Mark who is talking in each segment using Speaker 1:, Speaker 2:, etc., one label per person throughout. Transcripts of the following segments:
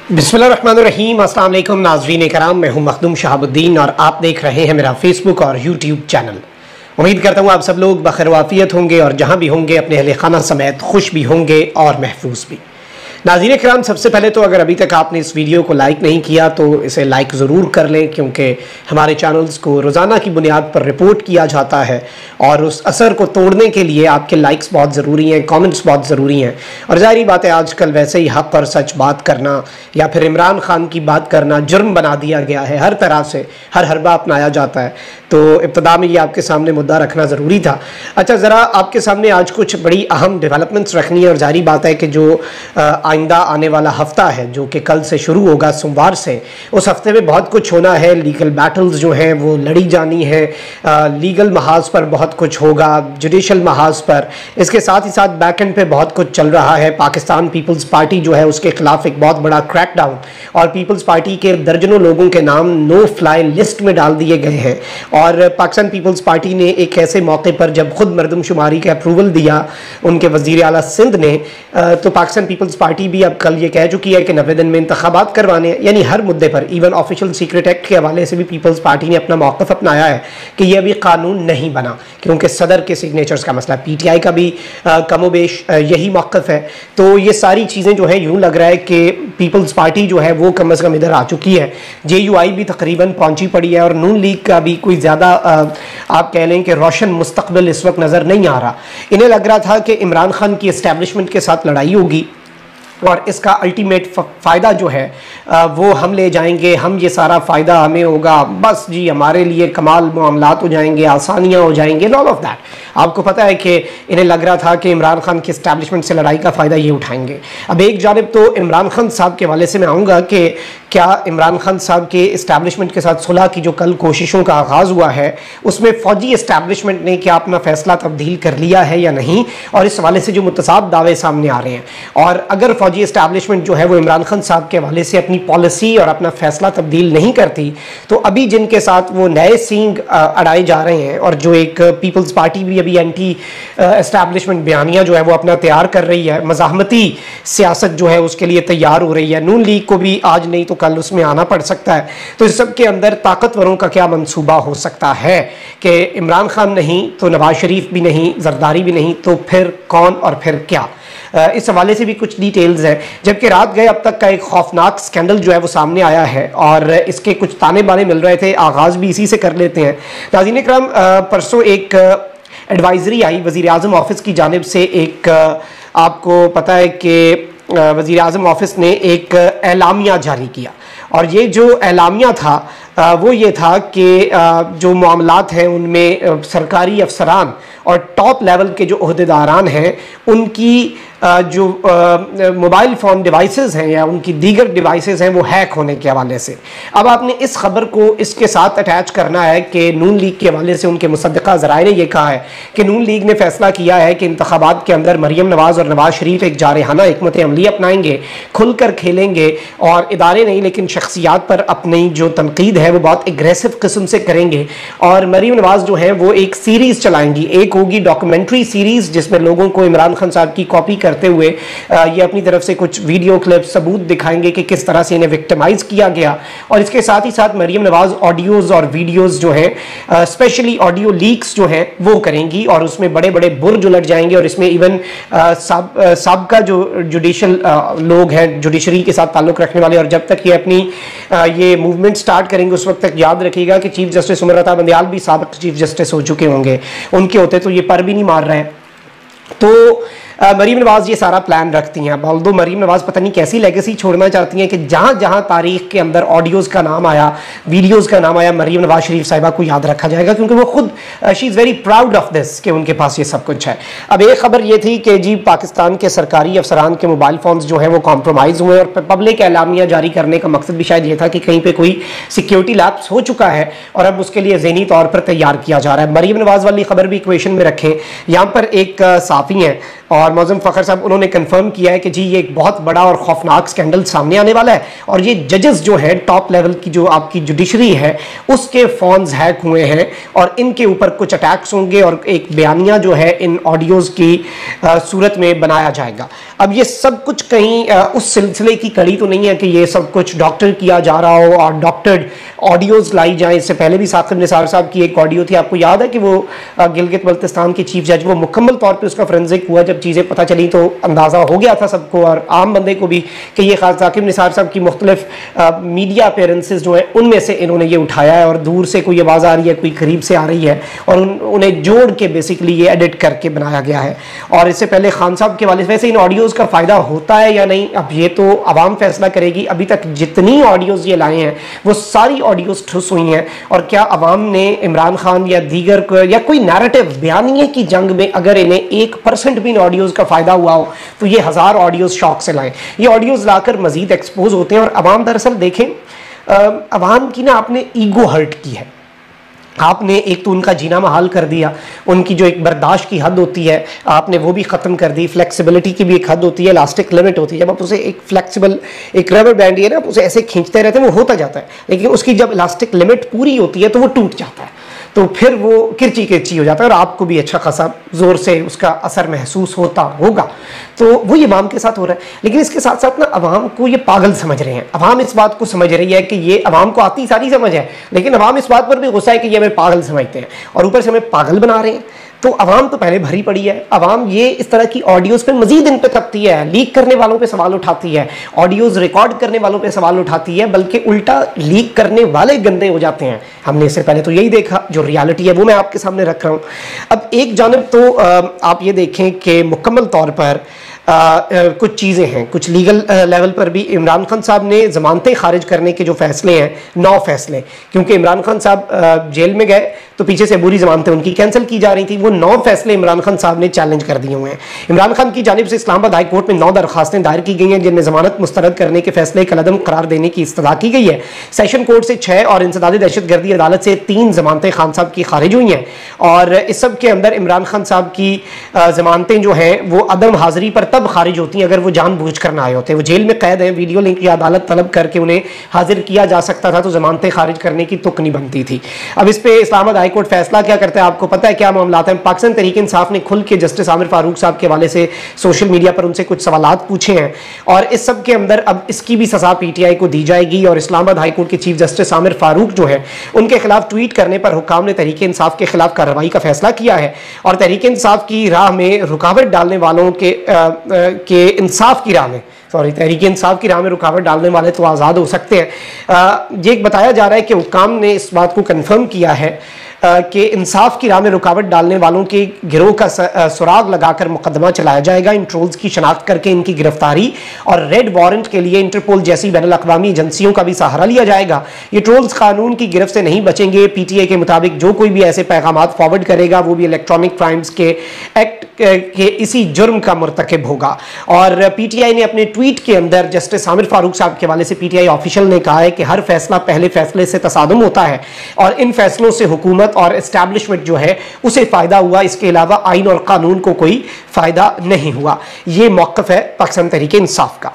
Speaker 1: बिस्मिल्लाहिर्रहमानिर्रहीम। अस्सलाम वालेकुम नाज़रीन कराम, मैं हूं मखदूम शहाबुद्दीन और आप देख रहे हैं मेरा फेसबुक और यूट्यूब चैनल। उम्मीद करता हूं आप सब लोग बखैर वाफियत होंगे और जहां भी होंगे अपने अहले खाना समेत खुश भी होंगे और महफूज भी। नाज़रीन कराम, सबसे पहले तो अगर अभी तक आपने इस वीडियो को लाइक नहीं किया तो इसे लाइक ज़रूर कर लें, क्योंकि हमारे चैनल्स को रोज़ाना की बुनियाद पर रिपोर्ट किया जाता है और उस असर को तोड़ने के लिए आपके लाइक्स बहुत ज़रूरी हैं, कमेंट्स बहुत ज़रूरी हैं। और ज़ाहिर बात है आजकल वैसे ही हक़ और सच बात करना या फिर इमरान खान की बात करना जुर्म बना दिया गया है, हर तरह से हर हरबा अपनाया जाता है। तो इब्तदा में ये आपके सामने मुद्दा रखना ज़रूरी था। अच्छा, ज़रा आपके सामने आज कुछ बड़ी अहम डेवलपमेंट्स रखनी है और ज़ाहिर बात है कि जो आइंदा आने वाला हफ्ता है जो कि कल से शुरू होगा सोमवार से, उस हफ्ते में बहुत कुछ होना है। लीगल बैटल्स जो हैं वो लड़ी जानी है, लीगल महाज पर बहुत कुछ होगा, जुडिशल महाज पर। इसके साथ ही साथ बैक एंड पे बहुत कुछ चल रहा है। पाकिस्तान पीपल्स पार्टी जो है उसके खिलाफ एक बहुत बड़ा क्रैकडाउन और पीपल्स पार्टी के दर्जनों लोगों के नाम नो फ्लाई लिस्ट में डाल दिए गए हैं। और पाकिस्तान पीपल्स पार्टी ने एक ऐसे मौके पर जब खुद मरदमशुमारी का अप्रूवल दिया उनके वज़ीर आला सिंध ने, तो पाकिस्तान पीपल्स पार्टी भी अब कल ये कह चुकी है कि 90 दिन में इंतखाबात करवाने हैं। यानी हर मुद्दे पर, इवन ऑफिशियल सीक्रेट एक्ट के हवाले से भी पीपल्स पार्टी ने अपना मौक़िफ़ अपनाया है कि यह अभी कानून नहीं बना, क्योंकि सदर के सिग्नेचर्स का मसला। पीटीआई का भी कमोबेश यही मौक़िफ़ है। तो ये सारी चीज़ें जो है यूँ लग रहा है कि पीपल्स पार्टी जो है वो कम अज़ कम इधर आ चुकी है। JUI भी तकरीबन पहुँची पड़ी है और नून लीग का भी कोई ज़्यादा आप कह लें कि रोशन मुस्तकबिल इस वक्त नज़र नहीं आ रहा। इन्हें लग रहा था कि इमरान खान की एस्टैब्लिशमेंट के साथ लड़ाई होगी और इसका अल्टीमेट फ़ायदा जो है वो हम ले जाएंगे, हम ये सारा फ़ायदा हमें होगा, बस जी हमारे लिए कमाल मामलात हो जाएंगे, आसानियाँ हो जाएंगे, ऑल ऑफ दैट। आपको पता है कि इन्हें लग रहा था कि इमरान खान की इस्टेब्लिशमेंट से लड़ाई का फ़ायदा ये उठाएंगे। अब एक जानिब तो इमरान खान साहब के हवाले से मैं आऊँगा कि क्या इमरान खान साहब के इस्टेब्लिशमेंट के साथ सुलह की जो कल कोशिशों का आगाज़ हुआ है उसमें फ़ौजी इस्टेब्लिशमेंट ने क्या अपना फ़ैसला तब्दील कर लिया है या नहीं, और इस हवाले से जो मुतसाब दावे सामने आ रहे हैं। और अगर फ़ौजी इस्टेब्लिशमेंट जो है वो इमरान खान साहब के हवाले से अपनी पॉलिसी और अपना फ़ैसला तब्दील नहीं करती तो अभी जिनके साथ वो नए सींग अड़ाए जा रहे हैं, और जो एक पीपल्स पार्टी भी अभी एंटी इस्टेब्लिशमेंट बयानिया जो है वो अपना तैयार कर रही है, मज़ाहमती सियासत जो है उसके लिए तैयार हो रही है। नून लीग को भी आज नहीं तो कल उसमें आना पड़ सकता है। तो इस सब के अंदर ताकतवरों का क्या मंसूबा हो सकता है कि इमरान खान नहीं तो नवाज शरीफ भी नहीं, जरदारी भी नहीं, तो फिर कौन और फिर क्या? इस हवाले से भी कुछ डिटेल्स हैं। जबकि रात गए अब तक का एक खौफनाक स्कैंडल जो है वो सामने आया है और इसके कुछ ताने बाने मिल रहे थे। आगाज़ भी इसी से कर लेते हैं। नाज़रीन इकराम, परसों एक एडवाइजरी आई वज़ीर आज़म ऑफिस की जानिब से। एक आपको पता है कि वज़ीर आज़म ऑफिस ने एक एलामिया जारी किया और ये जो एलामिया था वो ये था कि जो मामलात हैं उनमें सरकारी अफसरान और टॉप लेवल के जो ओहदेदारान हैं उनकी जो मोबाइल फ़ोन डिवाइसेस हैं या उनकी दीगर डिवाइसेस हैं वो हैक होने के हवाले से। अब आपने इस खबर को इसके साथ अटैच करना है कि नून लीग के हवाले से उनके मुसद्दिक़ा ज़राए ने यह कहा है कि नून लीग ने फैसला किया है कि इंतखाबात के अंदर मरीम नवाज़ और नवाज शरीफ एक जारहाना हिकमत अमली अपनाएंगे, खुलकर खेलेंगे और इदारे नहीं लेकिन शख्सियात पर अपनी जो तनकीद है वो बहुत एग्रेसिव किस्म से करेंगे। और मरीम नवाज़ जो है वो एक सीरीज़ चलाएंगी, एक होगी डॉक्यूमेंट्री सीरीज़ जिसमें लोगों को इमरान खान साहब की कॉपी करते हुए ये अपनी तरफ से कुछ वीडियो क्लिप सबूत दिखाएंगे कि किस तरह से इन्हें विक्टिमाइज किया गया। और इसके साथ ही साथ मरीम नवाज ऑडियोज और वीडियोस जो हैं, स्पेशली ऑडियो लीक्स जो हैं वो करेंगी और उसमें बड़े बड़े बुर्ज उलट जाएंगे। और इसमें इवन साबका जो जुडिशल लोग हैं, जुडिशरी के साथ ताल्लुक़ रखने वाले, और जब तक ये अपनी ये मूवमेंट स्टार्ट करेंगे उस वक्त तक याद रखिएगा कि चीफ जस्टिस उमर अता बंदियाल भी साबिक चीफ जस्टिस हो चुके होंगे, उनके होते तो ये पर भी नहीं मार रहे हैं। तो मरीम नवाज़ ये सारा प्लान रखती हैं। बल्दो मरीम नवाज़ पता नहीं कैसी लेगेसी छोड़ना चाहती हैं कि जहाँ जहाँ तारीख के अंदर ऑडियोज़ का नाम आया, वीडियोज़ का नाम आया, मरीम नवाज शरीफ साहिबा को याद रखा जाएगा, क्योंकि वो खुद she is very proud of this कि उनके पास ये सब कुछ है। अब एक खबर ये थी कि जी पाकिस्तान के सरकारी अफसरान के मोबाइल फ़ोन्स जो है वो कॉम्प्रोमाइज़ हुए और पब्लिक एलामिया जारी करने का मकसद भी शायद ये था कि कहीं पर कोई सिक्योरिटी लैप्स हो चुका है और अब उसके लिए ज़हनी तौर पर तैयार किया जा रहा है। मरीम नवाज़ वाली खबर भी इक्वेशन में रखें। यहाँ पर एक साफ़ी हैं और और मौज़म फ़खर साहब उन्होंने कंफर्म किया है कि जी ये एक बहुत बड़ा और खौफनाक स्कैंडल सामने आने वाला है और ये जजेस जो है टॉप लेवल की जो आपकी जुडिशरी है उसके फ़ोन्स हैक हुए हैं और इनके ऊपर कुछ अटैक्स होंगे और एक बयानिया जो है इन ऑडियोज़ की सूरत में बनाया जाएगा। अब ये सब कुछ कहीं उस सिलसिले की कड़ी तो नहीं है कि ये सब कुछ डॉक्टर किया जा रहा हो और डॉक्टर्ड ऑडियोज़ लाई जाएँ। इससे पहले भी साकिब निसार साहब की एक ऑडियो थी, आपको याद है कि वो गिलगित बल्तिस्तान के चीफ जज, वो मुकम्मल तौर पे उसका फोरेंसिक हुआ, जब चीज़ें पता चली तो अंदाज़ा हो गया था सबको और आम बंदे को भी कि ये खास साकिब निसार साहब की मुख्तलिफ मीडिया अपीयरेंसेस जो है उनमें से इन्होंने ये उठाया है और दूर से कोई आवाज़ आ रही है, कोई करीब से आ रही है और उन्हें जोड़ के बेसिकली ये एडिट करके बनाया गया है। और इससे पहले खान साहब के वाले, वैसे इन ऑडियोज़ का फ़ायदा होता है या नहीं अब ये तो आवाम फैसला करेगी। अभी तक जितनी ऑडियोज़ ये लाए हैं वो सारी ऑडियोज़ ठुस हुई हैं और क्या आवाम ने इमरान खान या दीगर को या कोई नैरेटिव बयानिए की जंग में अगर इन्हें 1% भी इन ऑडियोज़ का फ़ायदा हुआ हो तो ये 1000 ऑडियोज़ शौक से लाएं। ये ऑडियोज़ लाकर मज़ीद एक्सपोज होते हैं और अवाम दरअसल देखें, अवाम की ना आपने ईगो हर्ट की है, आपने एक तो उनका जीना महाल कर दिया, उनकी जो एक बर्दाश्त की हद होती है आपने वो भी ख़त्म कर दी, फ्लेक्सिबिलिटी की भी एक हद होती है, इलास्टिक लिमिट होती है। जब आप उसे एक फ्लेक्सिबल एक रबर बैंड है ना, आप उसे ऐसे खींचते रहते हैं वो होता जाता है, लेकिन उसकी जब इलास्टिक लिमिट पूरी होती है तो वो टूट जाता है, तो फिर वो किरची किरची हो जाता है और आपको भी अच्छा खासा ज़ोर से उसका असर महसूस होता होगा। तो वो ये अवाम के साथ हो रहा है, लेकिन इसके साथ साथ ना अवाम को ये पागल समझ रहे हैं। अवाम इस बात को समझ रही है कि ये अवाम को आती सारी समझ है, लेकिन अवाम इस बात पर भी गुस्सा है कि ये हमें पागल समझते हैं और ऊपर से हमें पागल बना रहे हैं। तो अवाम तो पहले भरी पड़ी है, अवाम ये इस तरह की ऑडियोज़ पे मजीद इन पे तपती है, लीक करने वालों पे सवाल उठाती है, ऑडियोज़ रिकॉर्ड करने वालों पे सवाल उठाती है, बल्कि उल्टा लीक करने वाले गंदे हो जाते हैं। हमने इससे पहले तो यही देखा, जो रियलिटी है वो मैं आपके सामने रख रहा हूँ। अब एक जानब तो आप ये देखें कि मुकम्मल तौर पर कुछ चीज़ें हैं, कुछ लीगल लेवल पर भी इमरान खान साहब ने ज़मानतें खारिज करने के जो फैसले हैं, 9 फैसले, क्योंकि इमरान खान साहब जेल में गए तो पीछे से बुरी ज़मानतें उनकी कैंसिल की जा रही थी, वो 9 फैसले इमरान खान साहब ने चैलेंज कर दिए हुए हैं। इमरान खान की जानिब से इस्लामाबाद हाई कोर्ट में 9 दरखास्तें दायर की गई हैं जिनमें ज़मानत मुस्तरद करने के फैसले कलअदम करार देने की इस्तदा की गई है। सेशन कोर्ट से 6 और इंसदाद दहशतगर्दी अदालत से 3 ज़मानतें खान साहब की खारिज हुई हैं और इस सब के अंदर इमरान खान साहब की ज़मानतें जो हैं वो अदम हाज़िरी पर तब खारिज होती हैं अगर वो जानबूझ कर ना आए होते, वो जेल में कैद हैं, वीडियो लिंक या अदालत तलब करके उन्हें हाजिर किया जा सकता था तो ज़मानतें खारिज करने की तुक नहीं बनती थी। अब इस पर इस्लामाबाद हाई कोर्ट फैसला क्या करता है, आपको पता है क्या मामला है। पाकिस्तान तहरीक इंसाफ ने खुल के जस्टिस आमिर फारूक साहब के हवाले से सोशल मीडिया पर उनसे कुछ सवालात पूछे हैं और इस सब के अंदर अब इसकी भी सजा PTI को दी जाएगी और इस्लामाबाद हाई कोर्ट के चीफ जस्टिस आमिर फारूक जो है उनके खिलाफ ट्वीट करने पर हुक्काम ने तहरीक इंसाफ के खिलाफ कार्रवाई का फैसला किया है और तहरीक इंसाफ की राह में रुकावट डालने वालों के इंसाफ की राह में तहरीक इंसाफ की राह में रुकावट डालने वाले तो आज़ाद हो सकते हैं। ये बताया जा रहा है कि हुक्काम ने इस बात को कन्फर्म किया है कि इंसाफ की राह में रुकावट डालने वालों के गिरोह का सुराग लगाकर मुकदमा चलाया जाएगा। इन ट्रोल्स की शनाख्त करके इनकी गिरफ्तारी और रेड वारंट के लिए इंटरपोल जैसी बैनुल अक़वामी एजेंसियों का भी सहारा लिया जाएगा। ये ट्रोल्स कानून की गिरफ्त से नहीं बचेंगे। PTI के मुताबिक जो कोई भी ऐसे पैगामात फॉरवर्ड करेगा वो भी इलेक्ट्रॉनिक क्राइम्स के एक्ट के इसी जुर्म का मुर्तकिब होगा। और PTI ने अपने ट्वीट के अंदर जस्टिस आमिर फारूक साहब के हवाले से PTI ऑफिशियल ने कहा है कि हर फैसला पहले फैसले से तसादुम होता है और इन फैसलों से हुकूमत और एस्टैब्लिशमेंट जो है उसे फायदा हुआ, इसके अलावा आइन और कानून को कोई फायदा नहीं हुआ। ये मौक़िफ़ है पाकिस्तान तहरीक इंसाफ का।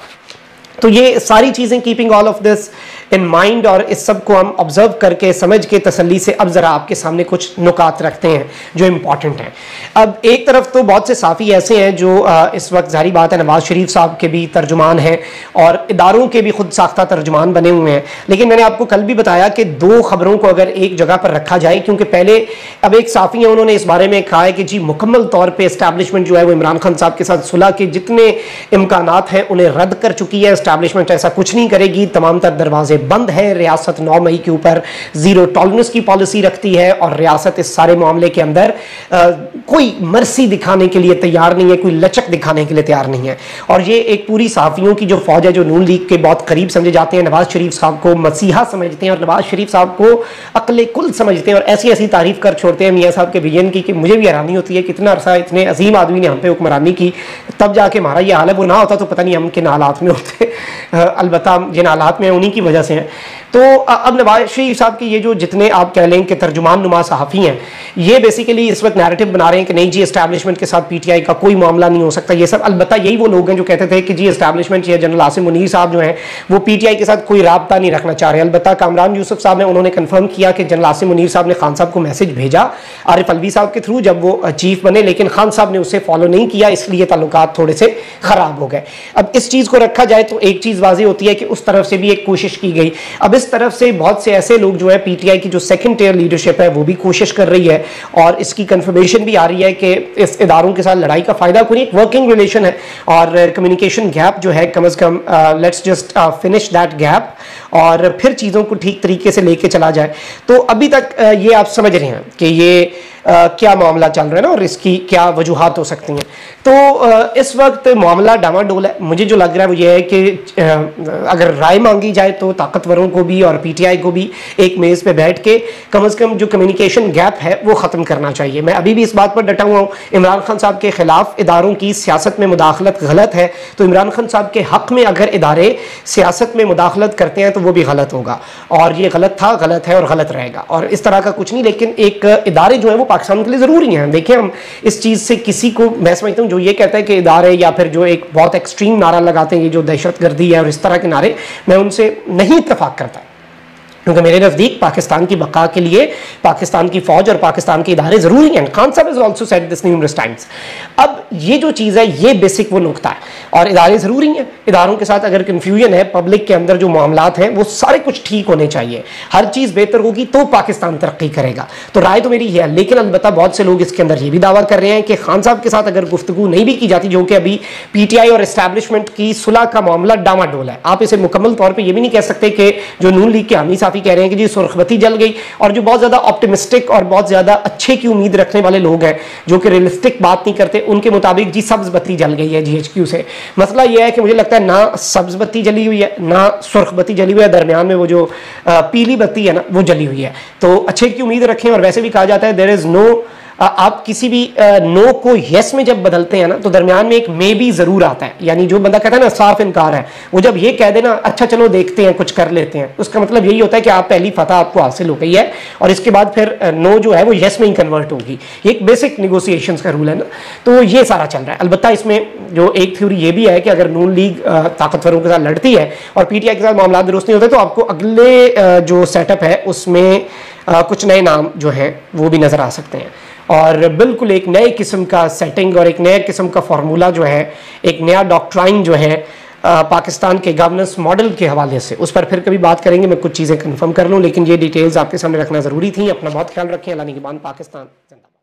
Speaker 1: तो ये सारी चीज़ें keeping all of this in mind और इस सब को हम ऑब्जर्व करके समझ के तसल्ली से अब ज़रा आपके सामने कुछ नुकात रखते हैं जो इम्पॉर्टेंट हैं। अब एक तरफ तो बहुत से साफ़ी ऐसे हैं जो इस वक्त जारी बात है नवाज़ शरीफ साहब के भी तर्जुमान हैं और इदारों के भी खुद साख्ता तर्जुमान बने हुए हैं, लेकिन मैंने आपको कल भी बताया कि 2 खबरों को अगर एक जगह पर रखा जाए, क्योंकि पहले अब एक साफ़ी है उन्होंने इस बारे में कहा है कि जी मुकम्मल तौर पर इस्टेब्लिशमेंट जो है वो इमरान खान साहब के साथ सुलह के जितने इम्कानात हैं उन्हें रद्द कर चुकी है। इस्टेब्लिशमेंट ऐसा कुछ नहीं करेगी, तमाम तर दरवाजे बंद है। रियासत 9 मई के ऊपर जीरो टॉलरेंस की पॉलिसी रखती है और रियासत इस सारे मामले के अंदर कोई मर्सी दिखाने के लिए तैयार नहीं है, कोई लचक दिखाने के लिए तैयार नहीं है। और ये एक पूरी साफियों की जो फौज है जो नून लीग के बहुत करीब समझे जाते हैं, नवाज शरीफ साहब को मसीहा समझते हैं और नवाज शरीफ साहब को अक्ल कुल समझते हैं और ऐसी ऐसी तारीफ कर छोड़ते हैं मियाँ साहब के विजन की कि मुझे भी हैरानी होती है कितना अरसा इतने अजीम आदमी ने हम पे हुक्मरानी की, तब जाके हमारा ये हाल है। वो ना होता तो पता नहीं हम किन हालात में होते। अलबत्ता जिन हालात में उन्हीं की वजह से हैं। तो अब नवाज शरीफ साहब की ये जो जितने आप कह लें कि तर्जुमान नुमा सहाफ़ी हैं, ये बेसिकली इस वक्त नैरेटिव बना रहे हैं कि नहीं जी एस्टैब्लिशमेंट के साथ पीटीआई का कोई मामला नहीं हो सकता। ये सब अलबत्ता यही वो लोग हैं जो कहते थे कि जी एस्टैब्लिशमेंट या जनरल आसिम मुनीर साहब जो हैं वो पीटीआई के साथ कोई राब्ता नहीं रखना चाह रहे। अलबत्ता कामरान यूसुफ साहब ने उन्होंने कन्फर्म किया कि जनरल आसिम मुनीर साहब ने खान साहब को मैसेज भेजा आरिफ अलवी साहब के थ्रू जब वो चीफ बने, लेकिन खान साहब ने उसे फॉलो नहीं किया, इसलिए ताल्लुकात थोड़े से खराब हो गए। अब इस चीज़ को रखा जाए तो एक चीज़ वाज़ेह होती है कि उस तरफ से भी एक कोशिश की गई। अब इस तरफ से बहुत से ऐसे लोग जो है पीटीआई की जो सेकंड टियर लीडरशिप है वो भी कोशिश कर रही है और इसकी कंफर्मेशन भी आ रही है कि इस इदारों के साथ लड़ाई का फायदा कोई एक वर्किंग रिलेशन है और कम्युनिकेशन गैप जो है कम अज़ come let's just finish that gap और फिर चीज़ों को ठीक तरीके से लेके चला जाए। तो अभी तक ये आप समझ रहे हैं कि ये क्या मामला चल रहा है ना और इसकी क्या वजूहात हो सकती हैं। तो इस वक्त मामला डामाडोल है। मुझे जो लग रहा है वो ये है कि अगर राय मांगी जाए तो ताकतवरों को भी और पीटीआई को भी एक मेज़ पे बैठ के कम से कम जो कम्युनिकेशन गैप है वो ख़त्म करना चाहिए। मैं अभी भी इस बात पर डटा हुआ हूँ, इमरान खान साहब के खिलाफ इदारों की सियासत में मुदाखलत गलत है, तो इमरान खान साहब के हक़ में अगर इदारे सियासत में मुदाखलत करते हैं तो वो भी गलत होगा और ये गलत था, गलत है और गलत रहेगा और इस तरह का कुछ नहीं। लेकिन एक इदारे जो है वो पाकिस्तान के लिए ज़रूरी हैं। देखिए हम इस चीज़ से किसी को, मैं समझता हूँ जो ये कहता है कि इदारे या फिर जो एक बहुत एक्सट्रीम नारा लगाते हैं ये जो दहशतगर्दी है और इस तरह के नारे, मैं उनसे नहीं इत्तेफाक करता क्योंकि मेरे नज़दीक पाकिस्तान की बका के लिए पाकिस्तान की फ़ौज और पाकिस्तान के इदारे ज़रूरी हैं। खान साहब is also said this numerous times. अब ये जो चीज़ है ये बेसिक वो नुकता है और इदारे ज़रूरी हैं। इदारों के साथ अगर कन्फ्यूजन है पब्लिक के अंदर जो मामलात हैं वो सारे कुछ ठीक होने चाहिए, हर चीज़ बेहतर होगी तो पाकिस्तान तरक्की करेगा। तो राय तो मेरी है, लेकिन अलबत्ता बहुत से लोग इसके अंदर ये भी दावा कर रहे हैं कि खान साहब के साथ अगर गुफ्तगू नहीं भी की जाती, जो कि अभी पीटीआई और एस्टैब्लिशमेंट की सुलह का मामला डामाडोल है, आप इसे मुकम्मल तौर पर यह भी नहीं कह सकते कि जो नून लीग के हामी साफी कह रहे हैं कि जी सुर्खबत्ती जल गई, और जो बहुत ज़्यादा ऑप्टिमिस्टिक और बहुत ज़्यादा अच्छे की उम्मीद रखने वाले लोग हैं जो कि रियलिस्टिक बात नहीं करते, उनके मुताबिक जी सब्ज बत्ती जल गई है जीएचक्यू से। मसला यह है कि मुझे लगता है ना सब्ज बत्ती जली हुई है ना सुर्ख बत्ती जली हुई है, दरमियान में वो जो पीली बत्ती है ना वो जली हुई है। तो अच्छे की उम्मीद रखें। और वैसे भी कहा जाता है देयर इज नो, आप किसी भी नो को यस में जब बदलते हैं ना तो दरमियान में एक मे भी जरूर आता है। यानी जो बंदा कहता है ना साफ इनकार है, वो जब ये कह देना अच्छा चलो देखते हैं कुछ कर लेते हैं, उसका मतलब यही होता है कि आप पहली फतह आपको हासिल हो गई है और इसके बाद फिर नो जो है वो यस में ही कन्वर्ट होगी। ये एक बेसिक निगोसिएशंस का रूल है ना, तो ये सारा चल रहा है। अलबत्ता इसमें जो एक थ्योरी ये भी है कि अगर नून लीग ताकतवरों के साथ लड़ती है और पीटीआई के साथ मामला दुरुस्त नहीं होते तो आपको अगले जो सेटअप है उसमें कुछ नए नाम जो हैं वो भी नज़र आ सकते हैं और बिल्कुल एक नए किस्म का सेटिंग और एक नए किस्म का फार्मूला जो है, एक नया डॉक्ट्राइन जो है पाकिस्तान के गवर्नेंस मॉडल के हवाले से, उस पर फिर कभी बात करेंगे। मैं कुछ चीज़ें कंफर्म कर लूँ, लेकिन ये डिटेल्स आपके सामने रखना ज़रूरी थी। अपना बहुत ख्याल रखें। अल्लाह निगहबान। पाकिस्तान जिंदाबाद।